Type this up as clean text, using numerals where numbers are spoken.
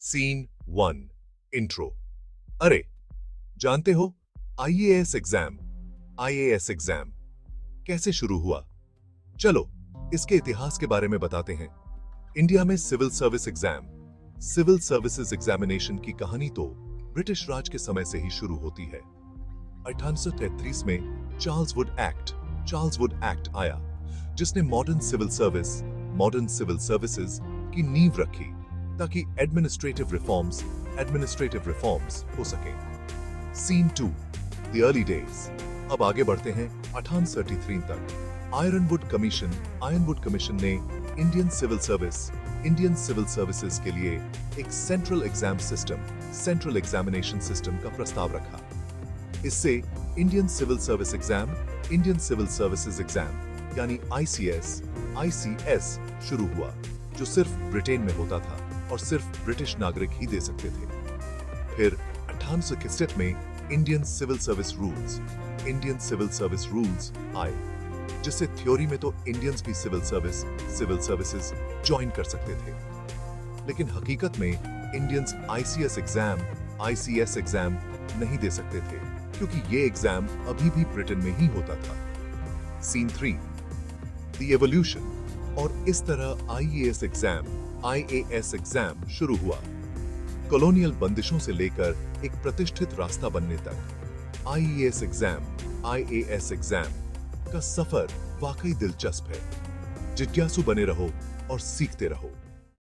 Scene 1 intro. अरे जानते हो आईएएस एग्जाम कैसे शुरू हुआ? चलो इसके इतिहास के बारे में बताते हैं। इंडिया में सिविल सर्विसेज एग्जामिनेशन की कहानी तो ब्रिटिश राज के समय से ही शुरू होती है। 1833 में चार्ल्स वुड एक्ट आया जिसने मॉडर्न सिविल सर्विसेज की नींव रखी ताकि एडमिनिस्ट्रेटिव रिफॉर्म्स हो सके। Scene 2 the early days. अब आगे बढ़ते हैं 1833 तक। आयरनवुड कमीशन ने इंडियन सिविल सर्विसेज के लिए एक सेंट्रल एग्जामिनेशन सिस्टम का प्रस्ताव रखा। इससे इंडियन सिविल सर्विसेज एग्जाम यानी आईसीएस शुरू हुआ, जो सिर्फ ब्रिटेन में होता था और सिर्फ ब्रिटिश नागरिक ही दे सकते थे। फिर 1861 में इंडियन सिविल सर्विस रूल्स आए, जिससे थ्योरी में तो इंडियंस भी सिविल सर्विसेज ज्वाइन कर सकते थे, लेकिन हकीकत में इंडियंस आईसीएस एग्जाम नहीं दे सकते थे क्योंकि ये एग्जाम अभी भी ब्रिटेन में ही होता था। Scene 3 the evolution. और इस तरह आईएएस एग्जाम शुरू हुआ। कॉलोनियल बंदिशों से लेकर एक प्रतिष्ठित रास्ता बनने तक आईएएस एग्जाम का सफर वाकई दिलचस्प है। जिज्ञासु बने रहो और सीखते रहो।